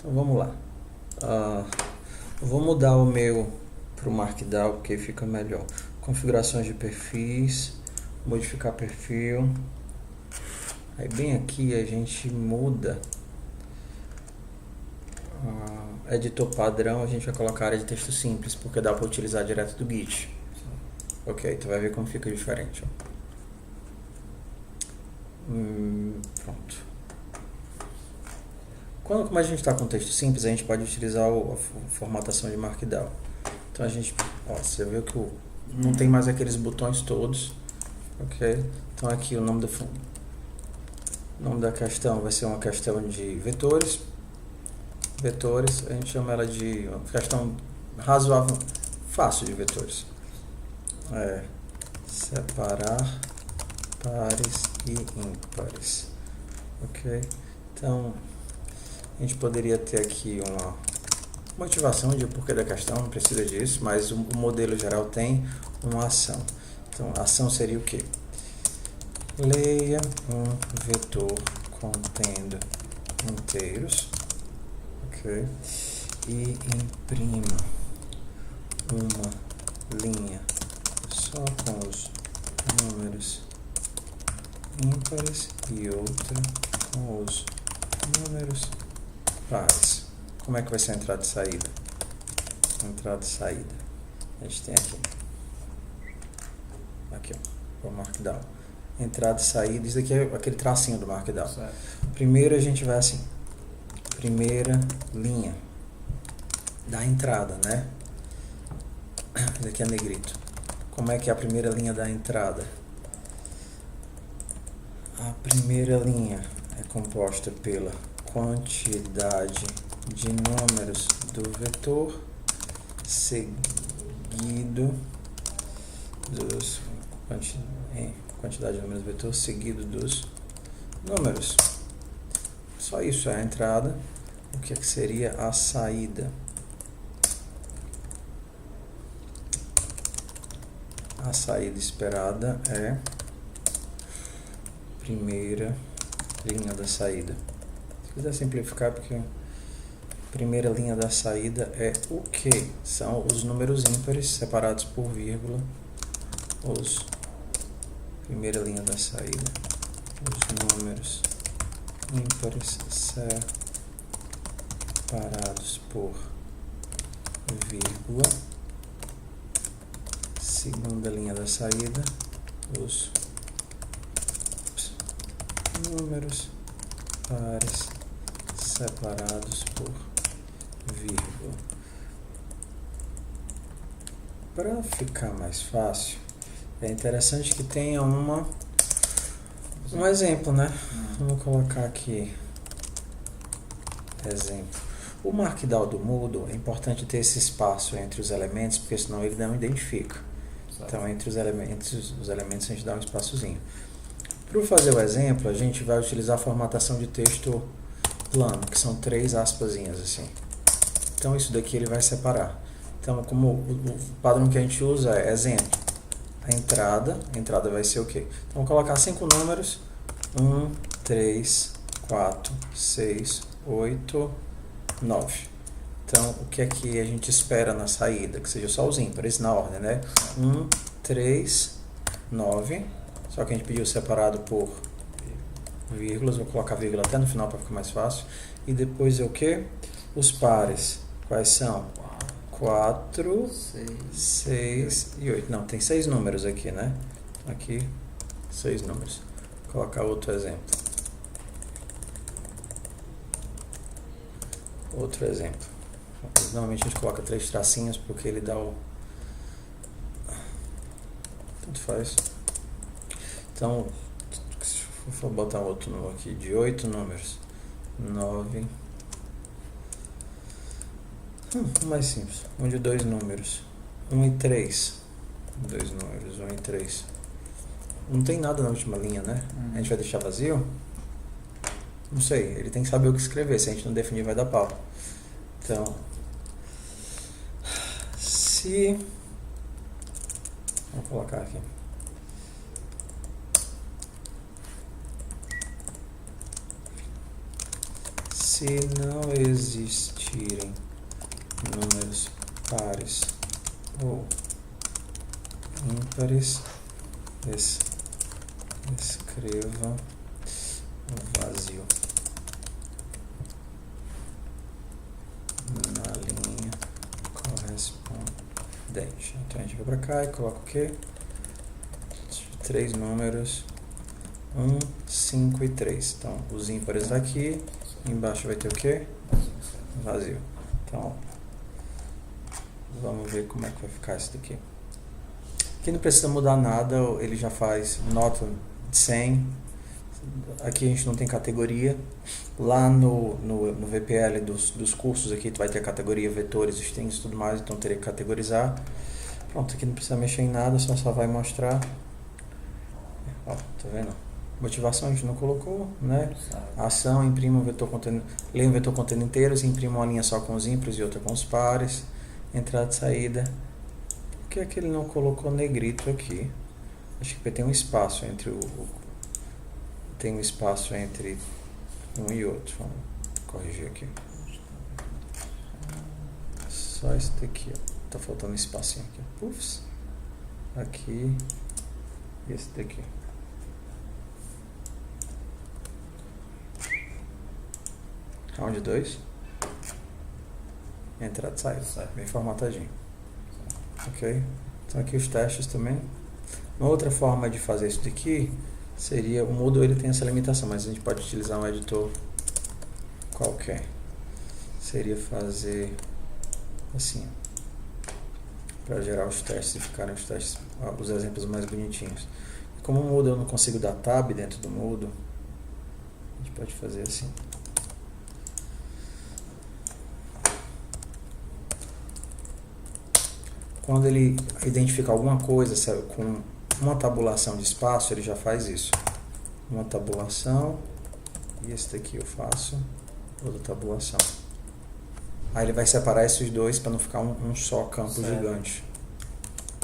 Então vamos lá. Vou mudar o meu para o Markdown porque fica melhor. Configurações de perfis, modificar perfil. Aí bem aqui a gente muda editor padrão, a gente vai colocar área de texto simples, porque dá para utilizar direto do Git. Ok, tu vai ver como fica diferente. Pronto. Como a gente está com texto simples, a gente pode utilizar a formatação de Markdown. Então a gente, você viu que não tem mais aqueles botões todos. Ok, então aqui o nome da questão vai ser uma questão de vetores. A gente chama ela de uma questão razoável, fácil de vetores. Separar pares e ímpares. Ok, então a gente poderia ter aqui uma motivação de porquê da questão, não precisa disso, mas o modelo geral tem uma ação. Então a ação seria o quê? Leia um vetor contendo inteiros, ok, e imprima uma linha só com os números ímpares e outra com os números pares. Como é que vai ser a entrada e saída? Entrada e saída. A gente tem aqui, ó, o Markdown. Entrada e saída, isso aqui é aquele tracinho do Markdown. Certo. Primeiro a gente vai assim, primeira linha da entrada, né? Isso aqui é negrito. Como é que é a primeira linha da entrada? A primeira linha é composta pela quantidade de números do vetor seguido dos quantidade de números do vetor seguido dos números. Só isso é a entrada. O que seria a saída? A saída esperada é primeira linha da saída. Se quiser simplificar, porque primeira linha da saída é o que? São os números ímpares separados por vírgula. Primeira linha da saída, os números ímpares separados por vírgula. Segunda linha da saída, os números pares separados por vírgula. Para ficar mais fácil, é interessante que tenha um exemplo, né? Vamos colocar aqui exemplo. O Markdown do Moodle é importante ter esse espaço entre os elementos, porque senão ele não identifica. Então, entre os elementos a gente dá um espaçozinho. Para fazer o exemplo, a gente vai utilizar a formatação de texto plano, que são 3 aspasinhas assim. Então, isso daqui ele vai separar. Então, como o padrão que a gente usa é exemplo. A entrada vai ser o quê? Então, vou colocar 5 números. 1, 3, 4, 6, 8, 9. Então, o que é que a gente espera na saída? Que seja só os ímpares na ordem, né? 1, 3, 9. Só que a gente pediu separado por vírgulas. Vou colocar vírgula até no final para ficar mais fácil. E depois é o que? Os pares. Quais são? 4, 6 e 8. Não, tem 6 números aqui, né? Aqui, 6 números. Vou colocar outro exemplo. Normalmente a gente coloca 3 tracinhos porque ele dá o... Tanto faz. Então, se for botar outro número aqui, de 8 números. 9... mais simples. Um de 2 números. 1 e 3. 2 números, 1 e 3. Não tem nada na última linha, né? A gente vai deixar vazio? Não sei, ele tem que saber o que escrever. Se a gente não definir, vai dar pau. Então, vamos colocar aqui. Se não existirem números pares ou ímpares, escreva vazio na linha correspondente. Então a gente vai para cá e coloca o quê? 3 números, 1, 5 e 3. Então os ímpares daqui, embaixo vai ter o quê? Vazio. Então vamos ver como é que vai ficar isso daqui. Aqui não precisa mudar nada, ele já faz nota de 100. Aqui a gente não tem categoria. Lá no VPL dos cursos aqui tu vai ter a categoria vetores, strings e tudo mais, então teria que categorizar. Pronto, aqui não precisa mexer em nada, só vai mostrar. Ó, tá vendo? Motivação a gente não colocou, né? Ação, imprima um vetor contendo, leia um vetor contendo inteiros, imprima uma linha só com os ímpares e outra com os pares. Entrada e saída. Por que é que ele não colocou negrito aqui? Acho que tem um espaço entre tem um espaço entre um e outro. Vamos corrigir aqui. Só esse daqui, ó. Tá faltando um espacinho aqui. Pufs. Aqui. E esse daqui. Round 2. Entrada e saída. Bem formatadinho. Ok? Então aqui os testes também. Uma outra forma de fazer isso daqui seria, o Moodle ele tem essa limitação, mas a gente pode utilizar um editor qualquer. Seria fazer assim, para gerar os testes e ficarem os testes, os exemplos mais bonitinhos. E como o Moodle eu não consigo dar tab dentro do Moodle, a gente pode fazer assim. Quando ele identifica alguma coisa com uma tabulação de espaço, ele já faz isso. Uma tabulação, e esse daqui eu faço outra tabulação. Aí ele vai separar esses dois para não ficar um só campo gigante.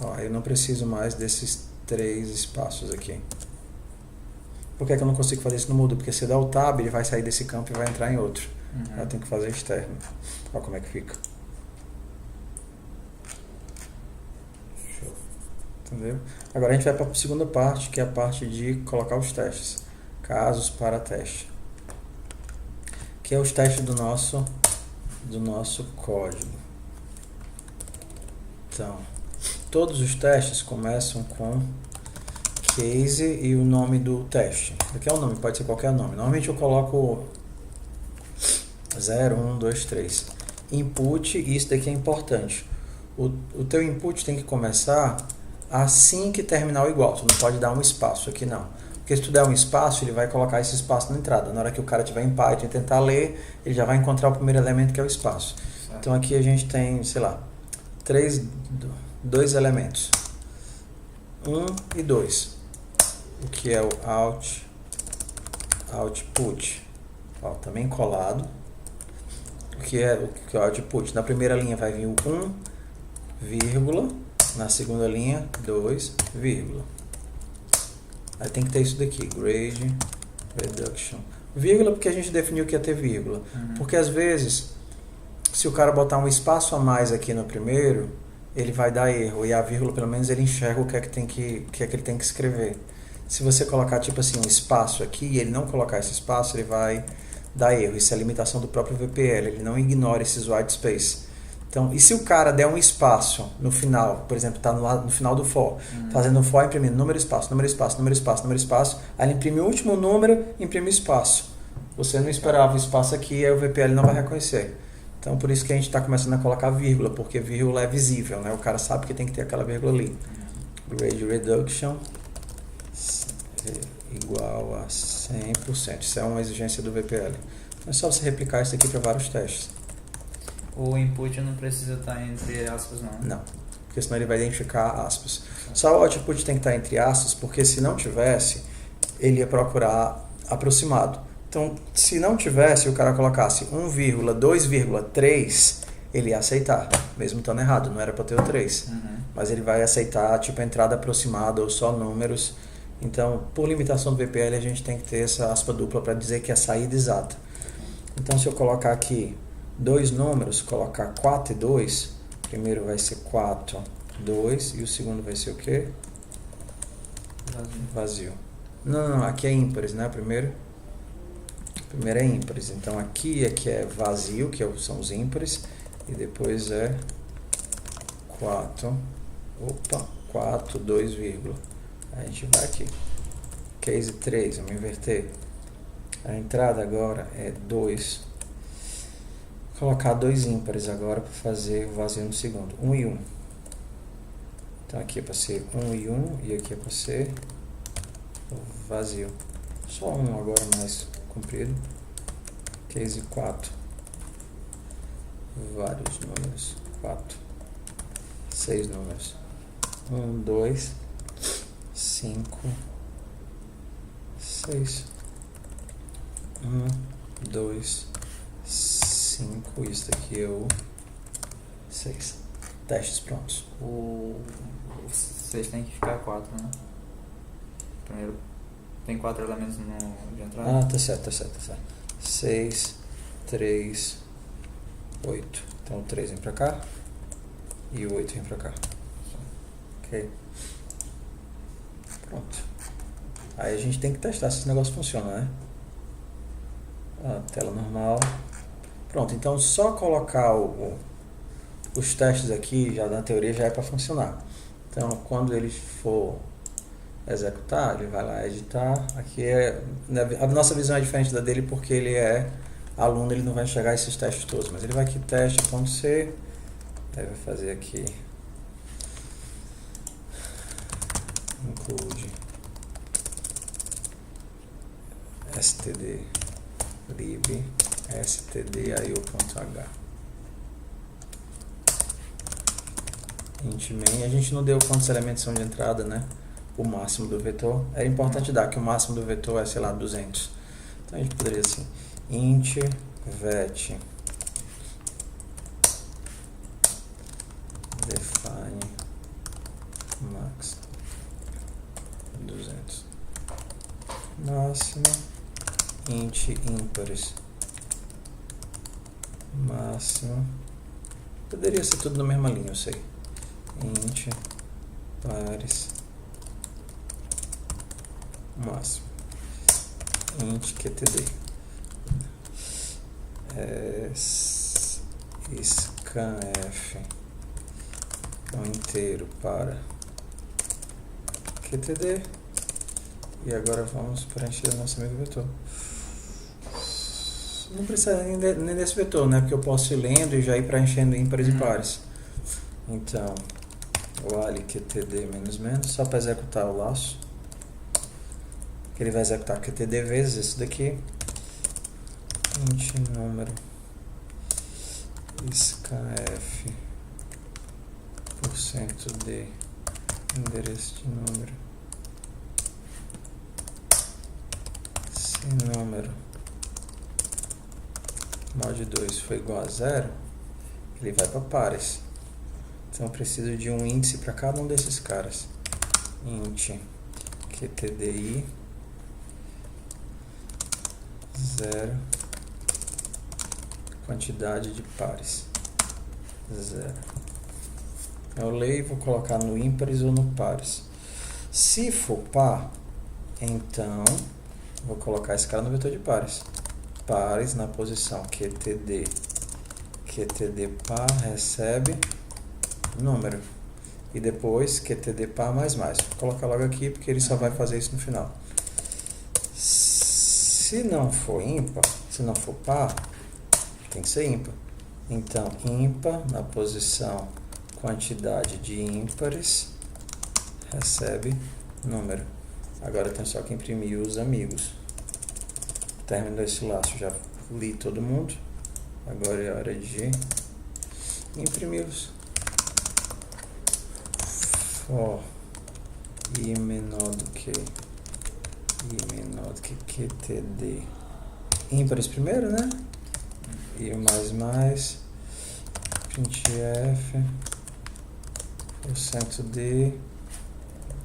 Ó, eu não preciso mais desses 3 espaços aqui. Por que é que eu não consigo fazer isso no Moodle? Porque se dá o tab, ele vai sair desse campo e vai entrar em outro. Eu tenho que fazer externo. Olha como é que fica. Entendeu? Agora a gente vai para a segunda parte, que é a parte de colocar os testes. Casos para teste. Que é os testes do nosso código. Então, todos os testes começam com case e o nome do teste. Aqui é o nome, pode ser qualquer nome. Normalmente eu coloco 0, 1, 2, 3. Input, e isso daqui é importante. O teu input tem que começar assim que terminar o igual. Tu não pode dar um espaço aqui não. Porque se tu der um espaço, ele vai colocar esse espaço na entrada. Na hora que o cara tiver em Python e tentar ler, ele já vai encontrar o primeiro elemento, que é o espaço. Certo. Então aqui a gente tem, sei lá, 2 elementos. 1 e 2. O que é o output. Ó, também colado. O que é o output? Na primeira linha vai vir o 1, vírgula. Na segunda linha, 2, vírgula. Aí tem que ter isso daqui, grade reduction. Vírgula porque a gente definiu que ia ter vírgula. Porque às vezes, se o cara botar um espaço a mais aqui no primeiro, ele vai dar erro. E a vírgula, pelo menos, ele enxerga o que é que ele tem que escrever. Se você colocar, tipo assim, um espaço aqui e ele não colocar esse espaço, ele vai dar erro. Isso é a limitação do próprio VPL. Ele não ignora esses white space. Então, e se o cara der um espaço no final, por exemplo, está no final do for, fazendo um for, imprimindo número, espaço, número, espaço, número, espaço, número, espaço, aí ele imprime o último número, imprime espaço. Você não esperava o espaço aqui, aí o VPL não vai reconhecer. Então, por isso que a gente está começando a colocar vírgula, porque vírgula é visível, né? O cara sabe que tem que ter aquela vírgula ali. Grade reduction igual a 100%. Isso é uma exigência do VPL. Então, é só você replicar isso aqui para vários testes. O input não precisa estar entre aspas, não? Não, porque senão ele vai identificar aspas. Só o output tem que estar entre aspas, porque se não tivesse, ele ia procurar aproximado. Então, se não tivesse, o cara colocasse 1,2,3, ele ia aceitar, mesmo estando errado, não era para ter o 3. Mas ele vai aceitar, tipo, a entrada aproximada ou só números. Então, por limitação do VPL, a gente tem que ter essa aspa dupla para dizer que é a saída exata. Então, se eu colocar aqui dois números, colocar 4 e 2, primeiro vai ser 4, 2, e o segundo vai ser o quê? Vazio. Não, aqui é ímpares, né? Primeiro é ímpares. Então, aqui é que é vazio, que são os ímpares, e depois é 4, 2, vírgula. A gente vai aqui. Case 3, vamos inverter. A entrada agora é 2. Vou colocar dois ímpares agora para fazer o vazio no segundo. 1 e 1. Então aqui é para ser 1 e 1 e aqui é para ser vazio. Só um agora mais comprido. Case 4. Vários números. 4. 6 números. 1, 2, 5, 6. 1, 2, 5. Isso daqui é o 6. Testes prontos. O 6 tem que ficar 4, né? Primeiro tem 4 elementos de entrada. Ah, tá certo. 6, 3, 8. Então o 3 vem pra cá e o 8 vem pra cá. Ok. Pronto. Aí a gente tem que testar se esse negócio funciona, né? Tela normal. Pronto, então só colocar os testes aqui, já na teoria, já é para funcionar. Então, quando ele for executar, ele vai lá editar. Aqui a nossa visão é diferente da dele porque ele é aluno, ele não vai enxergar esses testes todos, mas ele vai aqui teste.c, aí vai fazer aqui include std lib stdio.h int main. A gente não deu quantos elementos são de entrada, né? O máximo do vetor. É importante dar que o máximo do vetor é, sei lá, 200. Então a gente poderia assim, int vet define max 200. Máximo int ímpares máximo. Poderia ser tudo na mesma linha, eu sei. Int pares máximo. Int qtd scanf inteiro para qtd. E agora vamos preencher o nosso amigo vetor. Não precisa nem desse vetor, né? Porque eu posso ir lendo e já ir preenchendo ímpares e pares. Então, o ali qtd menos, só para executar o laço. Ele vai executar qtd vezes isso daqui. Int número scanf % de endereço de número se número mod 2 foi igual a 0, ele vai para pares. Então eu preciso de um índice para cada um desses caras. Int qtdi 0, quantidade de pares 0. Eu leio e vou colocar no ímpares ou no pares. Se for par, então vou colocar esse cara no vetor de pares. Pares na posição qtd par recebe número. E depois qtd par mais. Vou colocar logo aqui porque ele só vai fazer isso no final. Se não for ímpar, se não for par, tem que ser ímpar. Então, ímpar na posição quantidade de ímpares recebe número. Agora tem só que imprimir os amigos. Terminou esse laço, já li todo mundo. Agora é hora de imprimi-los. For i menor do que qtd ímpares primeiro, né? E mais printf % de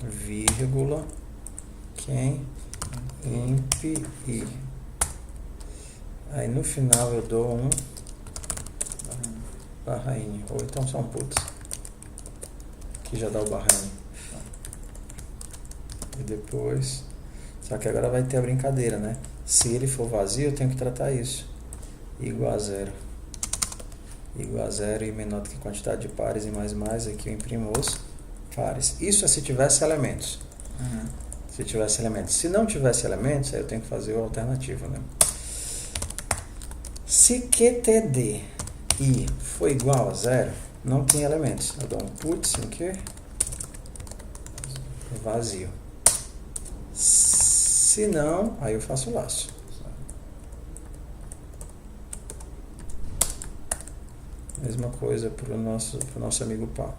vírgula quem imp i. Aí no final eu dou um barra N, ou então só um putz, que já dá o barra N. E depois, só que agora vai ter a brincadeira, né? Se ele for vazio, eu tenho que tratar isso. Igual a zero. Igual a zero e menor do que quantidade de pares e mais, aqui eu imprimo os pares. Isso é se tivesse elementos. Se tivesse elementos. Se não tivesse elementos, aí eu tenho que fazer o alternativo, né? Se QTD I for igual a zero, não tem elementos. Eu dou um putz aqui, vazio. Se não, aí eu faço o laço. Mesma coisa para o nosso amigo par.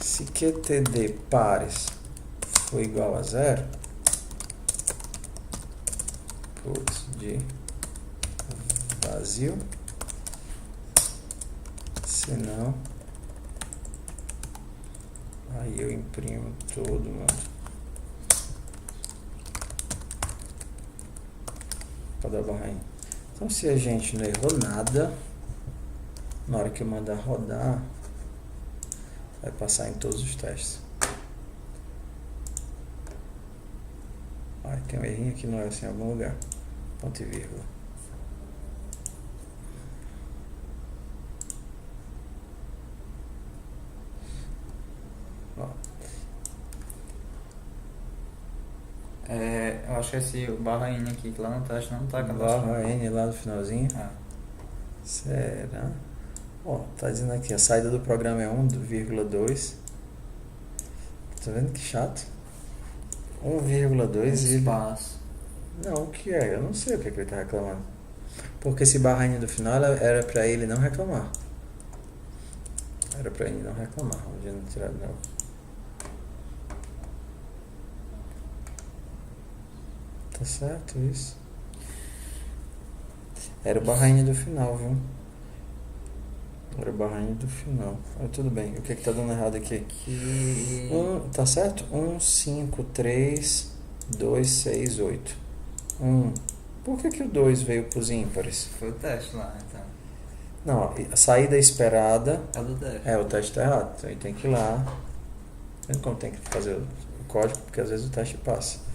Se QTD pares for igual a zero, putz de vazio. Se não, aí eu imprimo todo mundo. Para dar barra N. Então, se a gente não errou nada, na hora que eu mandar rodar, vai passar em todos os testes. Tem um errinho aqui no S em algum lugar. Ponto e vírgula. Eu acho que esse barra N aqui, que lá no teste não tá cadastrado. Barra N lá no finalzinho? Será? Tá dizendo aqui, a saída do programa é 1,2. Tá vendo que chato? 1,2 e espaço. Não, o que é? Eu não sei o que ele tá reclamando. Porque esse barra N do final era pra ele não reclamar. Era pra ele não reclamar. Onde não tirar de novo. Tá certo isso? Era o barra N do final, viu? Era o barra N do final. Tudo bem. O que tá dando errado aqui? Tá certo? 1, 5, 3, 2, 6, 8. 1. Por que o 2 veio pros ímpares? Foi o teste lá, então. Não, a saída esperada é do teste. O teste tá errado. Então aí tem que ir lá. Vendo como tem que fazer o código, porque às vezes o teste passa.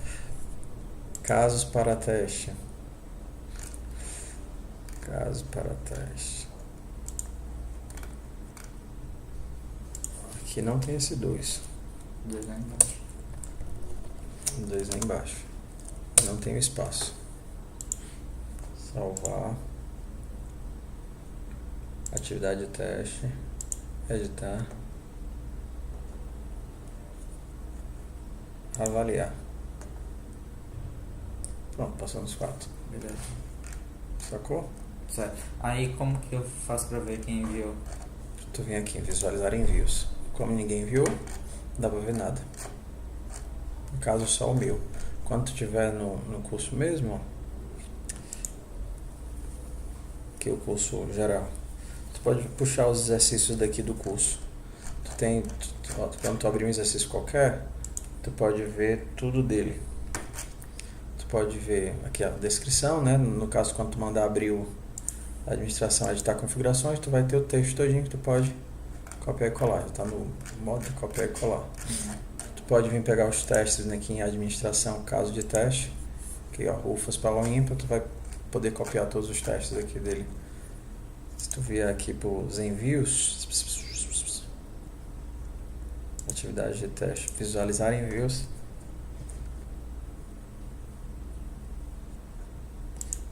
Casos para teste. Casos para teste. Aqui não tem esse 2. 2 lá embaixo. 2 lá embaixo. Não tem o espaço. Salvar. Atividade de teste. Editar. Avaliar. Pronto, passando os 4. Beleza. Sacou? Certo. Aí como que eu faço pra ver quem enviou? Tu vem aqui em visualizar envios. Como ninguém enviou, não dá pra ver nada. No caso, só o meu. Quando tu estiver no curso mesmo, que é o curso geral, tu pode puxar os exercícios daqui do curso. Quando tu abrir um exercício qualquer, tu pode ver tudo dele. Tu pode ver aqui a descrição, né? No caso, quando tu mandar abrir a administração, editar configurações, tu vai ter o texto todinho que tu pode copiar e colar. Está no modo de copiar e colar. Tu pode vir pegar os testes aqui em administração, caso de teste, que ó, UFAS para o ímpar, tu vai poder copiar todos os testes aqui dele. Se tu vier aqui para os envios, atividade de teste, visualizar envios,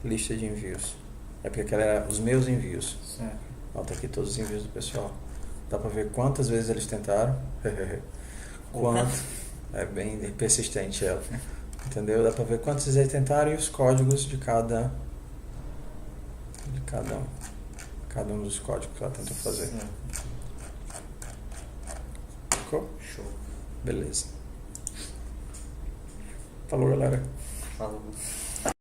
lista de envios. É porque aquela era os meus envios. Certo. Tá aqui todos os envios do pessoal. Dá pra ver quantas vezes eles tentaram. É bem persistente ela. Entendeu? Dá pra ver quantas vezes eles tentaram e os códigos de cada um. Cada um dos códigos que ela tentou fazer. Ficou? Show. Beleza. Falou, galera. Falou.